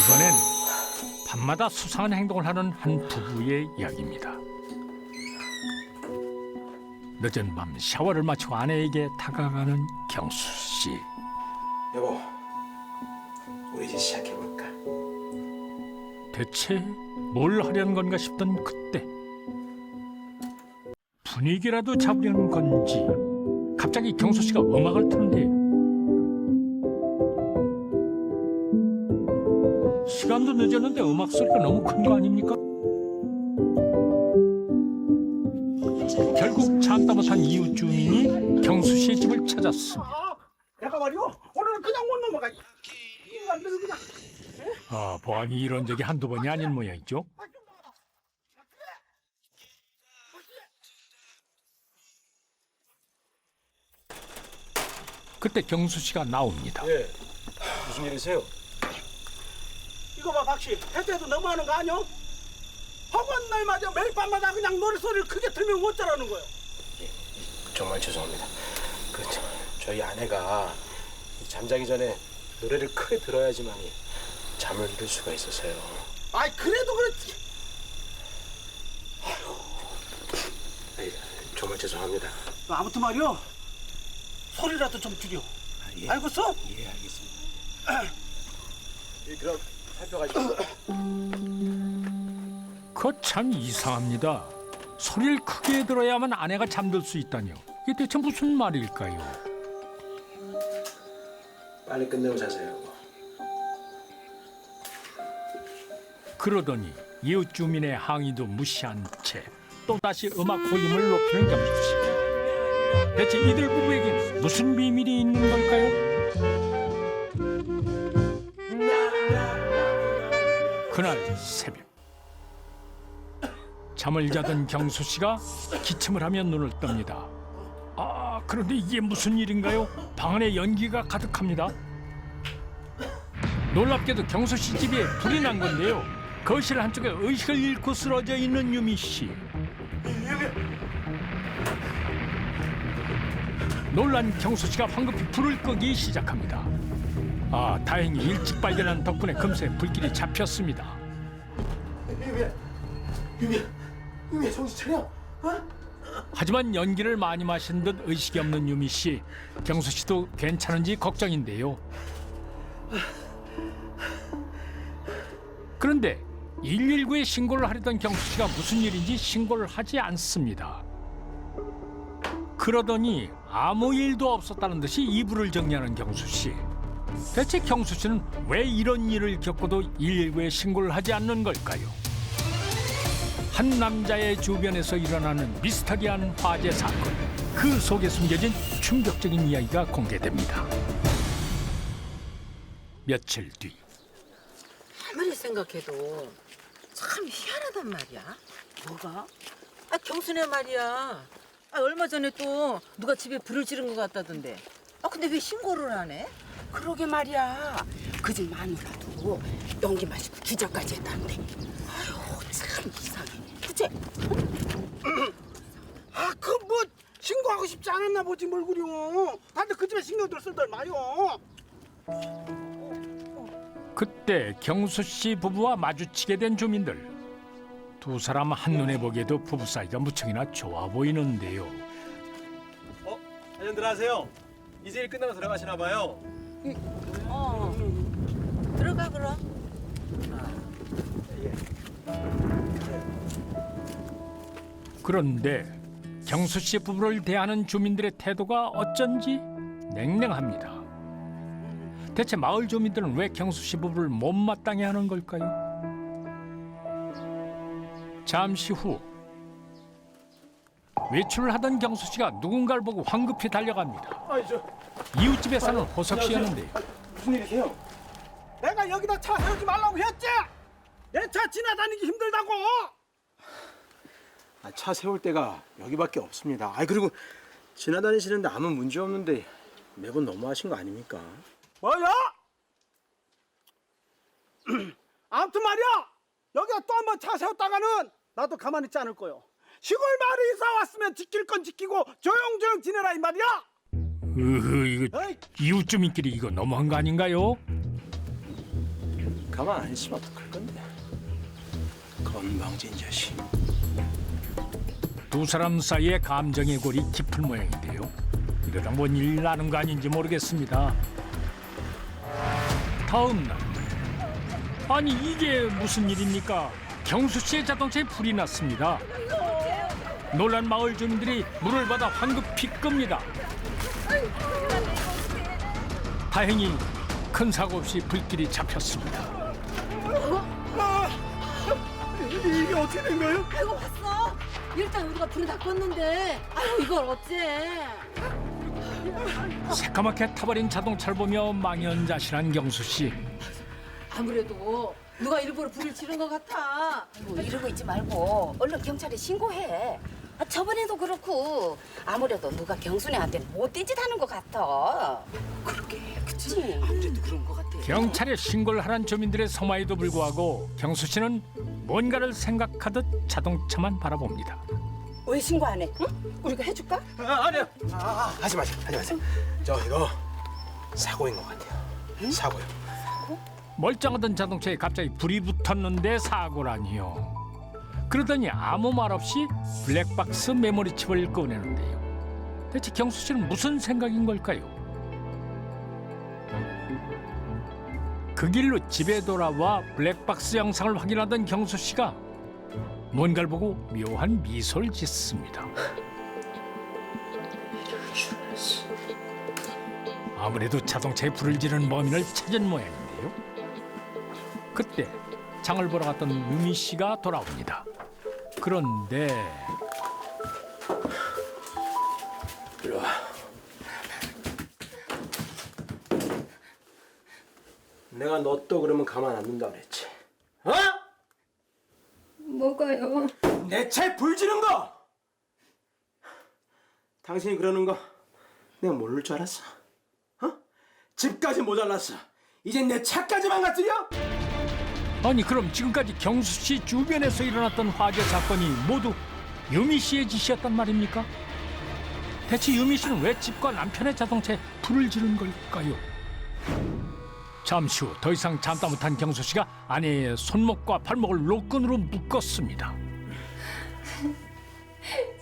이번엔 밤마다 수상한 행동을 하는 한 부부의 이야기입니다. 늦은 밤 샤워를 마치고 아내에게 다가가는 경수 씨. 여보, 우리 이제 시작해볼까? 대체 뭘 하려는 건가 싶던 그때 분위기라도 잡으려는 건지 갑자기 경수 씨가 음악을 트는데요. 시간도 늦었는데 음악 소리가 너무 큰 거 아닙니까? 결국 참다 못한 이웃 주민이 경수 씨의 집을 찾았습니다. 내가 말이오 오늘은 그냥 못 넘어가. 인간들은 그냥. 보안이 이런 적이 한두 번이 아닌 모양이죠. 그때 경수 씨가 나옵니다. 예. 무슨 일이세요? 이거 봐 박씨, 해태도 너무하는 거 아니오? 허구한 날마다 매일 밤마다 그냥 노래소리를 크게 틀면 어쩌라는 거요? 정말 죄송합니다. 저희 아내가 잠자기 전에 노래를 크게 들어야지만이 잠을 이룰 수가 있어서요. 아이 그래도 그렇지. 아이, 정말 죄송합니다. 아무튼 말이오, 소리라도 좀 줄여. 예. 알겠어? 예, 알겠습니다. 예, 그럼 살펴가시고. 그거 참 이상합니다. 소리를 크게 들어야만 아내가 잠들 수 있다뇨. 이게 대체 무슨 말일까요? 빨리 끝내고 자세요. 그러더니 이웃 주민의 항의도 무시한 채 또다시 음악 볼륨을 높이는 경수 씨. 대체 이들 부부에겐 무슨 비밀이 있는 걸까요? 그날 새벽 잠을 자던 경수 씨가 기침을 하며 눈을 뜹니다. 그런데 이게 무슨 일인가요? 방 안에 연기가 가득합니다. 놀랍게도 경수 씨 집에 불이 난 건데요. 거실 한쪽에 의식을 잃고 쓰러져 있는 유미 씨. 놀란 경수 씨가 황급히 불을 끄기 시작합니다. 다행히 일찍 발견한 덕분에 금세 불길이 잡혔습니다. 유미야, 정신 차려. 하지만 연기를 많이 마신 듯 의식이 없는 유미 씨. 경수 씨도 괜찮은지 걱정인데요. 그런데 119에 신고를 하려던 경수 씨가 무슨 일인지 신고를 하지 않습니다. 그러더니 아무 일도 없었다는 듯이 이불을 정리하는 경수 씨. 대체 경수 씨는 왜 이런 일을 겪고도 119에 신고를 하지 않는 걸까요? 한 남자의 주변에서 일어나는 미스터리한 화재 사건. 그 속에 숨겨진 충격적인 이야기가 공개됩니다. 며칠 뒤 아무리 생각해도 참 희한하단 말이야. 뭐가? 경순애 말이야. 얼마 전에 또 누가 집에 불을 지른 것 같다던데. 근데 왜 신고를 안 해? 그러게 말이야. 그 집 마누라도 연기 마시고 기절까지 했다는데. 아유 참 이상해. 그치? 그 뭐 신고하고 싶지 않았나 보지 뭘 그려. 다들 그 집에 신경들 쓸들 마요. 그때 경수 씨 부부와 마주치게 된 주민들. 두 사람 한눈에 보기에도 부부 사이가 무척이나 좋아 보이는데요. 안녕들 하세요. 이제 일 끝나고 들어가시나 봐요. 들어가 그럼. 그런데 경수 씨 부부를 대하는 주민들의 태도가 어쩐지 냉랭합니다. 대체 마을 주민들은 왜 경수 씨 부부를 못마땅해 하는 걸까요? 잠시 후 외출을 하던 경수 씨가 누군가를 보고 황급히 달려갑니다. 이웃집에 사는 호석 씨였는데요. 무슨 일이세요? 내가 여기다 차 세우지 말라고 했지. 내 차 지나다니기 힘들다고. 차 세울 데가 여기밖에 없습니다. 그리고 지나다니시는데 아무 문제 없는데 매번 너무하신 거 아닙니까? 뭐야? 아무튼 말이야, 여기다 또 한 번 차 세웠다가는 나도 가만히 있지 않을 거요. 시골 마을에 이사 왔으면 지킬 건 지키고 조용조용 지내라 이 말이야. 이거 이웃 주민끼리 이거 너무한 거 아닌가요? 가만 안 있으면 어떡할 건데? 건방진 자식. 두 사람 사이에 감정의 골이 깊은 모양인데요. 이러다 뭔 일 나는 거 아닌지 모르겠습니다. 다음 날. 아니 이게 무슨 일입니까? 경수 씨의 자동차에 불이 났습니다. 놀란 마을 주민들이 물을 받아 황급히 끕니다. 다행히 큰 사고 없이 불길이 잡혔습니다. 이게 어떻게 된 거예요? 아이고 봤어? 일단 우리가 불을 다 껐는데 아이고 이걸 어째? 새까맣게 타버린 자동차를 보며 망연자실한 경수 씨. 아무래도 누가 일부러 불을 지른 것 같아. 뭐 이러고 있지 말고 얼른 경찰에 신고해. 저번에도 그렇고 아무래도 누가 경순이한테 못된 짓 하는 것 같아. 그러게, 그치? 아무래도 그런 것 같아. 경찰에 신고를 하는 주민들의 성화에도 불구하고 경수 씨는 뭔가를 생각하듯 자동차만 바라봅니다. 왜 신고 안 해? 응? 우리가 해줄까? 아니요. 하지 마세요. 저 이거 사고인 것 같아요. 사고요. 멀쩡하던 자동차에 갑자기 불이 붙었는데 사고라니요. 그러더니 아무 말 없이 블랙박스 메모리 칩을 꺼내는데요. 대체 경수 씨는 무슨 생각인 걸까요? 그 길로 집에 돌아와 블랙박스 영상을 확인하던 경수 씨가 뭔가를 보고 묘한 미소를 짓습니다. 아무래도 자동차에 불을 지른 범인을 찾은 모양인데요. 그때 장을 보러 갔던 유미 씨가 돌아옵니다. 그런데 이리 와. 내가 너 또 그러면 가만 안 둔다 그랬지. 어? 뭐가요? 내 차에 불 지른 거! 당신이 그러는 거 내가 모를 줄 알았어? 어? 집까지 모자랐어. 이젠 내 차까지 망가뜨려? 아니 그럼 지금까지 경수 씨 주변에서 일어났던 화재 사건이 모두 유미 씨의 짓이었단 말입니까? 대체 유미 씨는 왜 집과 남편의 자동차에 불을 지른 걸까요? 잠시 후 더 이상 참다 못한 경수 씨가 아내의 손목과 발목을 로끈으로 묶었습니다.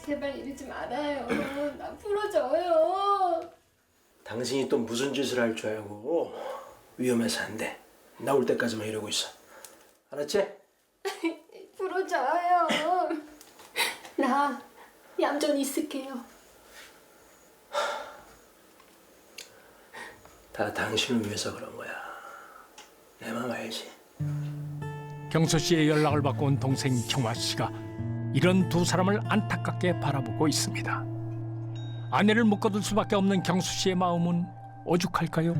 제발 이러지 말아요. 나 풀어줘요. 당신이 또 무슨 짓을 할 줄 알고 위험해서 안 돼. 나올 때까지만 이러고 있어. 알았지? 풀어줘요. 나 얌전히 있을게요. 다 당신을 위해서 그런 거야. 내 맘 알지? 경수 씨의 연락을 받고 온 동생 경화 씨가 이런 두 사람을 안타깝게 바라보고 있습니다. 아내를 묶어둘 수밖에 없는 경수 씨의 마음은 오죽할까요?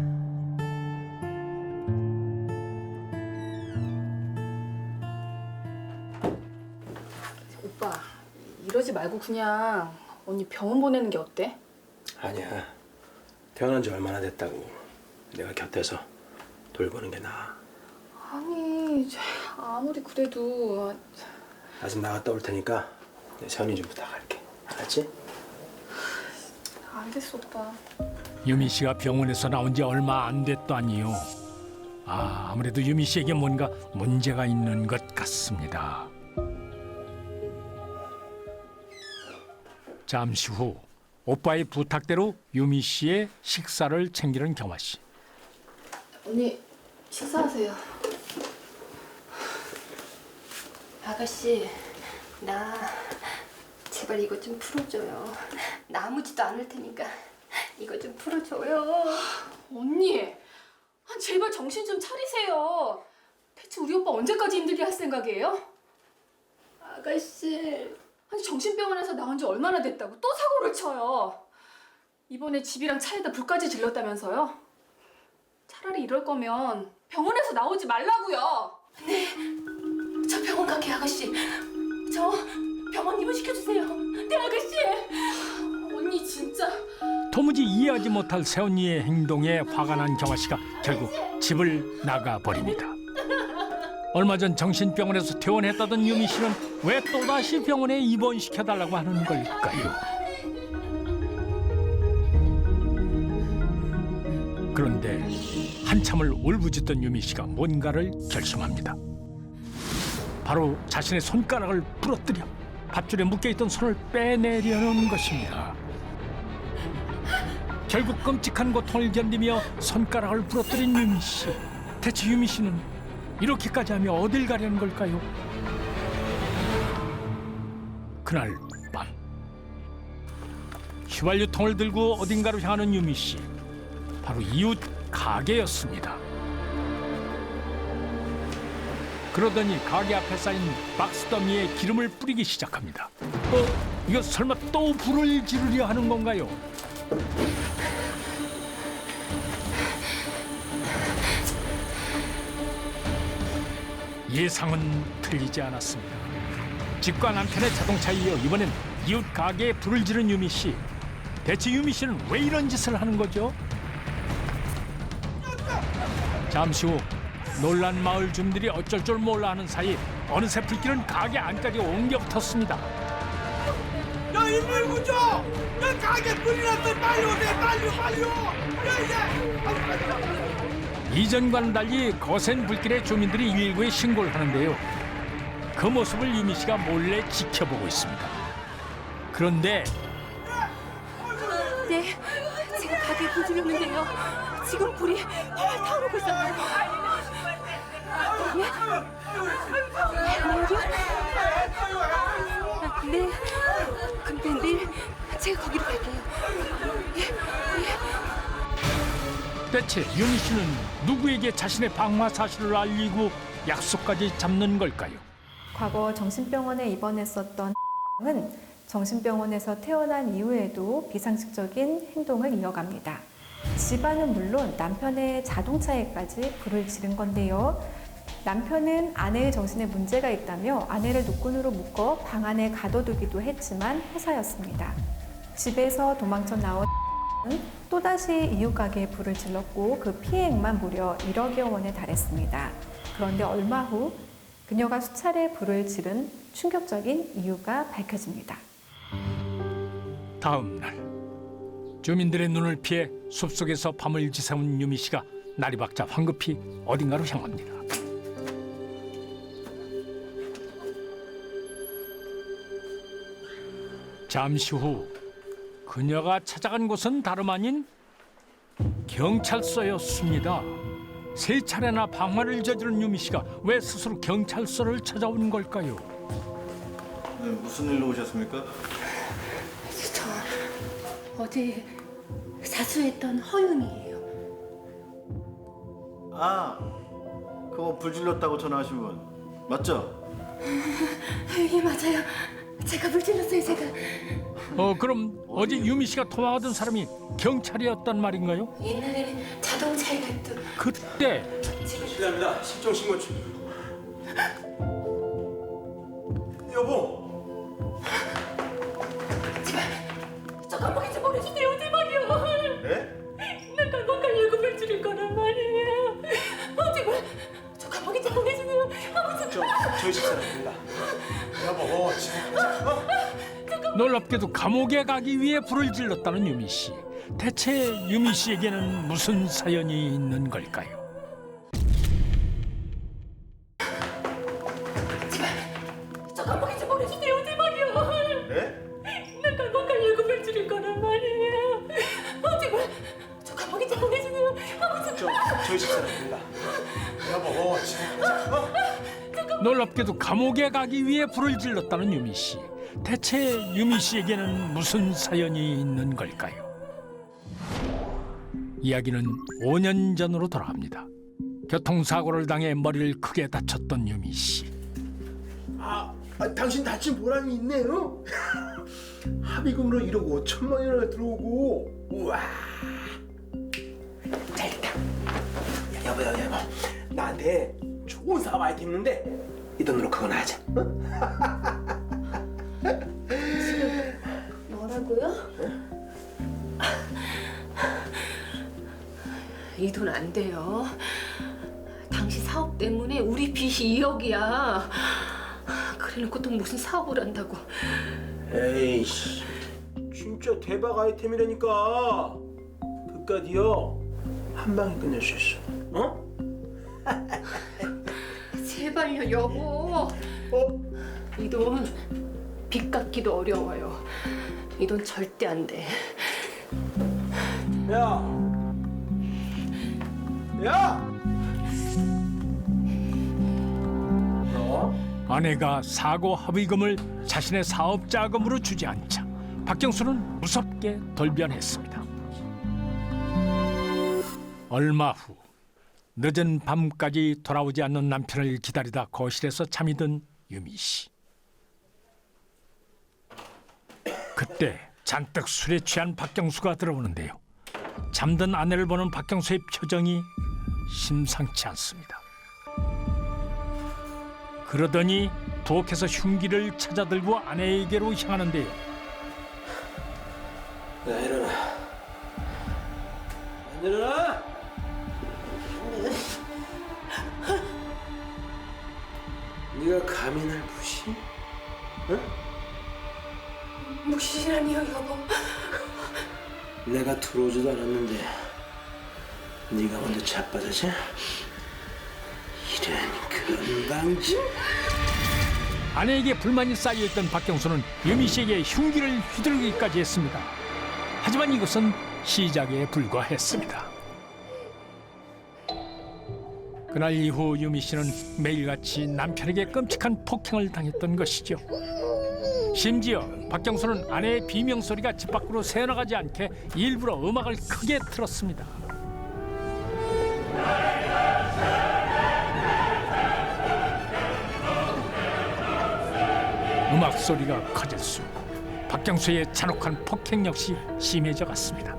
오빠, 이러지 말고 그냥 언니 병원 보내는 게 어때? 아니야. 태어난 지 얼마나 됐다고. 내가 곁에서 돌보는 게 나아. 아니, 아무리 그래도 나 좀 나갔다 올 테니까 세연이 좀 부탁할게. 알았지? 알겠어, 오빠. 유미 씨가 병원에서 나온 지 얼마 안 됐다니요. 아무래도 유미 씨에게 뭔가 문제가 있는 것 같습니다. 잠시 후 오빠의 부탁대로 유미 씨의 식사를 챙기는 경화 씨. 언니, 식사하세요. 아가씨, 나 제발 이거 좀 풀어줘요. 나 아무지도 않을 테니까 이거 좀 풀어줘요. 언니, 제발 정신 좀 차리세요. 대체 우리 오빠 언제까지 힘들게 할 생각이에요? 아가씨, 아니 정신병원에서 나온 지 얼마나 됐다고 또 사고를 쳐요. 이번에 집이랑 차에다 불까지 질렀다면서요? 차라리 이럴 거면 병원에서 나오지 말라고요. 저 병원 갈게 아가씨. 저 병원 입원시켜주세요. 네 아가씨. 언니 진짜. 도무지 이해하지 못할 새언니의 행동에 화가 난 경화 씨가 결국 집을 나가 버립니다. 얼마 전 정신병원에서 퇴원했다던 유미 씨는 왜 또다시 병원에 입원시켜달라고 하는 걸까요? 그런데 한참을 울부짖던 유미 씨가 뭔가를 결심합니다. 바로 자신의 손가락을 부러뜨려 밧줄에 묶여있던 손을 빼내려는 것입니다. 결국 끔찍한 고통을 견디며 손가락을 부러뜨린 유미 씨. 대체 유미 씨는 이렇게까지 하며 어딜 가려는 걸까요? 그날 밤 휘발유통을 들고 어딘가로 향하는 유미 씨. 바로 이웃 가게였습니다. 그러더니 가게 앞에 쌓인 박스 더미에 기름을 뿌리기 시작합니다. 이거 설마 또 불을 지르려 하는 건가요? 예상은 틀리지 않았습니다. 집과 남편의 자동차에 이어 이번엔 이웃 가게에 불을 지른 유미 씨. 대체 유미 씨는 왜 이런 짓을 하는 거죠? 잠시 후 놀란 마을 주민들이 어쩔 줄 몰라 하는 사이 어느새 불길은 가게 안까지 옮겨 붙었습니다. 야 119 줘! 야 가게 불이 났어 빨리 오세요 빨리요! 이전과는 달리 거센 불길에 주민들이 119에 신고를 하는데요. 그 모습을 유미 씨가 몰래 지켜보고 있습니다. 그런데 네, 제가 가게에 불 질렀는데요. 지금 불이 활활 타오르고 있어요. 네, 근데 내일 제가 거기로 갈게요. 대체 유미 씨는 누구에게 자신의 방화 사실을 알리고 약속까지 잡는 걸까요? 과거 정신병원에 입원했었던 은 정신병원에서 태어난 이후에도 비상식적인 행동을 이어갑니다. 집안은 물론 남편의 자동차에까지 불을 지른 건데요. 남편은 아내의 정신에 문제가 있다며 아내를 노끈으로 묶어 방 안에 가둬두기도 했지만 허사였습니다. 집에서 도망쳐 나온 은 또다시 이웃 가게에 불을 질렀고 그 피해액만 무려 1억여 원에 달했습니다. 그런데 얼마 후 그녀가 수차례 불을 지른 충격적인 이유가 밝혀집니다. 다음 날 주민들의 눈을 피해 숲속에서 밤을 지새운 유미 씨가 날이 밝자 황급히 어딘가로 향합니다. 잠시 후 그녀가 찾아간 곳은 다름 아닌 경찰서였습니다. 세 차례나 방화를 저지른 유미 씨가 왜 스스로 경찰서를 찾아온 걸까요? 네, 무슨 일로 오셨습니까? 저 어제 사수했던 허윤이에요. 아, 그거 불 질렀다고 전화하신 분 맞죠? 예, 맞아요. 제가 불 질렀어요, 제가. 그럼 어제 유미 씨가 통화하던 사람이 경찰이었단 말인가요? 옛날에는 자동차에 갔던. 그때 실례합니다. 실종 신고 중. 여보. 저 감옥에 좀 보내주세요, 제발요. 네? 나 감옥 가려고 불 지른 거란 말이에요. 제발 저 감옥에 좀 보내주세요. 저희 집사람입니다. 여보 지금 놀랍게도 감옥에 가기 위해 불을 질렀다는 유미 씨. 대체 유미 씨에게는 무슨 사연이 있는 걸까요? 저 감옥에 좀 보내주세요, 제발요. 네? 나 감옥 가려고 불 지른 거란 말이에요. 제발 저 감옥에 좀 보내주세요. 저희 집사람입니다. 여보 지금 놀랍게도 감옥에 가기 위해 불을 질렀다는 유미 씨. 대체 유미 씨에게는 무슨 사연이 있는 걸까요? 이야기는 5년 전으로 돌아갑니다. 교통사고를 당해 머리를 크게 다쳤던 유미 씨. 당신 다친 보람이 있네요. 합의금으로 1억 5천만 원을 들어오고 우와 잘됐다. 여보 나한테 좋은 사업 아이템 있는데 이 돈으로 그거나 하자. 뭐라고요? 이 돈 안 돼요. 당시 사업 때문에 우리 빚이 2억이야. 그래놓고 또 무슨 사업을 한다고. 에이씨 진짜 대박 아이템이라니까. 그깟이요 한 방에 끝낼 수 있어. 제발요, 여보. 이 돈 빚 갚기도 어려워요. 이 돈 절대 안 돼. 야! 야! 너? 아내가 사고 합의금을 자신의 사업 자금으로 주지 않자 박경수는 무섭게 돌변했습니다. 얼마 후 늦은 밤까지 돌아오지 않는 남편을 기다리다 거실에서 잠이 든 유미 씨. 그때 잔뜩 술에 취한 박경수가 들어오는데요. 잠든 아내를 보는 박경수의 표정이 심상치 않습니다. 그러더니 부엌에서 흉기를 찾아들고 아내에게로 향하는데요. 야, 일어나. 안 일어나? 네가 감히 날 무시? 응? 무시라니요, 여보. 내가 들어오지도 않았는데 네가 먼저 자빠졌지? 이런 건방지. 아내에게 불만이 쌓여있던 박경수는 유미 씨에게 흉기를 휘두르기까지 했습니다. 하지만 이것은 시작에 불과했습니다. 그날 이후 유미 씨는 매일같이 남편에게 끔찍한 폭행을 당했던 것이죠. 심지어 박경수는 아내의 비명소리가 집 밖으로 새어나가지 않게 일부러 음악을 크게 틀었습니다. 음악 소리가 커질수록 박경수의 잔혹한 폭행 역시 심해져 갔습니다.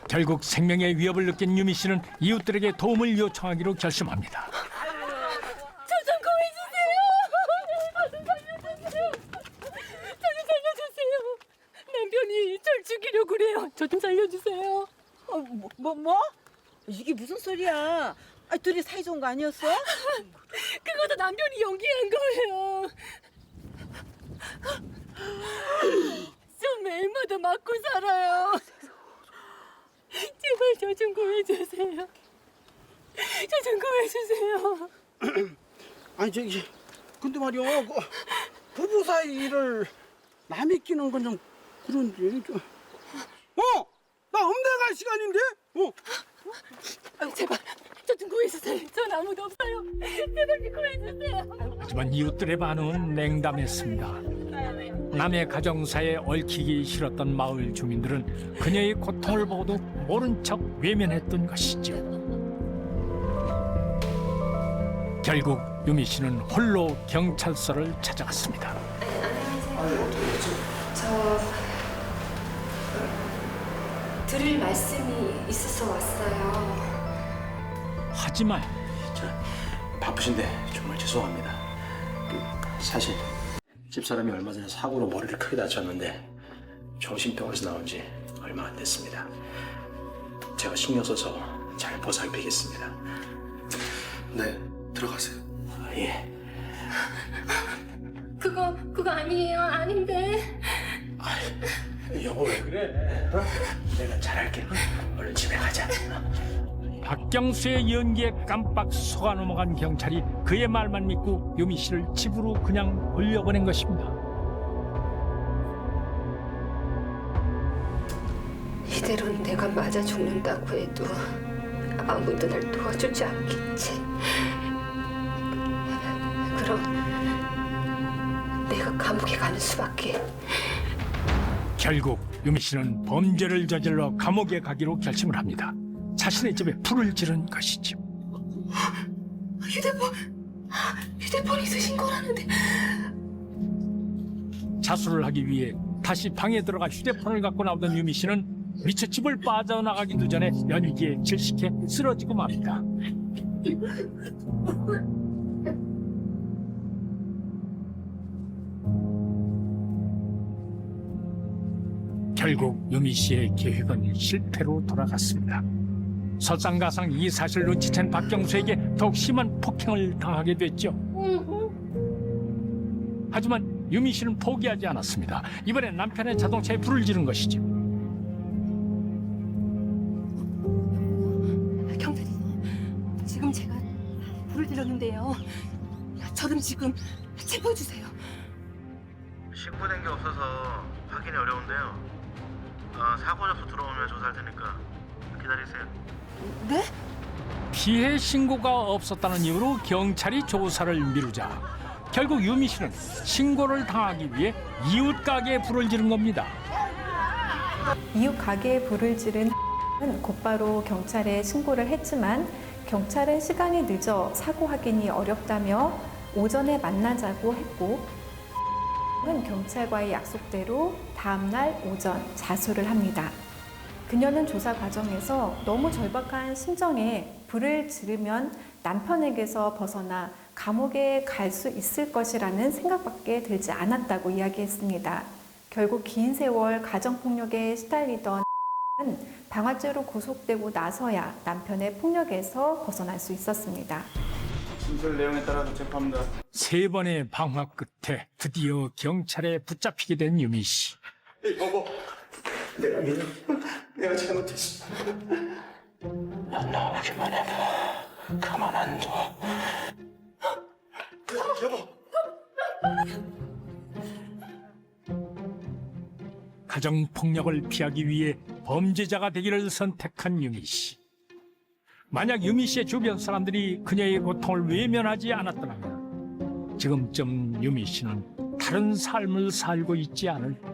결국 생명의 위협을 느낀 유미 씨는 이웃들에게 도움을 요청하기로 결심합니다. 저 좀 구해주세요. 저 좀 살려주세요. 남편이 절 죽이려고 그래요. 저 좀 살려주세요. 뭐? 이게 무슨 소리야? 아, 둘이 사이 좋은 거 아니었어? 그것도 남편이 연기한 거예요. 저 매일마다 맞고 살아요. 제발 저 좀 구해주세요. 저 좀 구해주세요. 아니 저기 근데 말이야 그 부부 사이 일을 남이 끼는 건 좀 그런데 좀. 나 음대 갈 시간인데? 제발 저 좀 구해주세요. 전 아무도 없어요. 제발 좀 구해주세요. 하지만 이웃들의 반응은 냉담했습니다. 남의 가정사에 얽히기 싫었던 마을 주민들은 그녀의 고통을 보고도 모른 척 외면했던 것이죠. 결국 유미 씨는 홀로 경찰서를 찾아갔습니다. 저 드릴 말씀이 있어서 왔어요. 하지만 바쁘신데 정말 죄송합니다. 사실 집사람이 얼마 전에 사고로 머리를 크게 다쳤는데 정신병원에서 나온 지 얼마 안 됐습니다. 제가 신경 써서 잘 보살피겠습니다. 네, 들어가세요. 예. 그거 아니에요. 아닌데. 여보 왜 그래? 내가 잘할게. 얼른 집에 가자. 박경수의 연기에 깜빡 속아 넘어간 경찰이 그의 말만 믿고 유미 씨를 집으로 그냥 돌려보낸 것입니다. 이대로는 내가 맞아 죽는다고 해도 아무도 날 도와주지 않겠지. 그럼 내가 감옥에 가는 수밖에. 결국 유미 씨는 범죄를 저질러 감옥에 가기로 결심을 합니다. 자신의 집에 불을 지른 것이죠. 휴대폰 있으신 거라는데. 자수를 하기 위해 다시 방에 들어가 휴대폰을 갖고 나오던 유미 씨는 미처 집을 빠져나가기도 전에 연기에 질식해 쓰러지고 맙니다. 결국 유미 씨의 계획은 실패로 돌아갔습니다. 설상가상 이 사실을 눈치챈 박경수에게 더욱 심한 폭행을 당하게 됐죠. 하지만 유미 씨는 포기하지 않았습니다. 이번엔 남편의 자동차에 불을 지른 것이죠. 경찰이 지금 지금 제가 불을 들였는데요. 저를 지금 체포해 주세요. 신고된 게 없어서 확인이 어려운데요. 사고 접수 들어오면 조사할 테니까 기다리세요. 네? 피해 신고가 없었다는 이유로 경찰이 조사를 미루자 결국 유미 씨는 신고를 당하기 위해 이웃 가게에 불을 지른 겁니다. 이웃 가게에 불을 지른 은 곧바로 경찰에 신고를 했지만 경찰은 시간이 늦어 사고 확인이 어렵다며 오전에 만나자고 했고 은 경찰과의 약속대로 다음날 오전 자수를 합니다. 그녀는 조사 과정에서 너무 절박한 심정에 불을 지르면 남편에게서 벗어나 감옥에 갈 수 있을 것이라는 생각밖에 들지 않았다고 이야기했습니다. 결국 긴 세월 가정폭력에 시달리던 은 방화죄로 구속되고 나서야 남편의 폭력에서 벗어날 수 있었습니다. 진술 내용에 따라서 재판합니다. 3번의 방화 끝에 드디어 경찰에 붙잡히게 된 유미 씨. 여보, 내가 믿어. 내가 잘못했어. 안 나오기만 해봐. 가만 안 둬. 여보. 가정폭력을 피하기 위해 범죄자가 되기를 선택한 유미 씨. 만약 유미 씨의 주변 사람들이 그녀의 고통을 외면하지 않았더라면 지금쯤 유미 씨는 다른 삶을 살고 있지 않을까.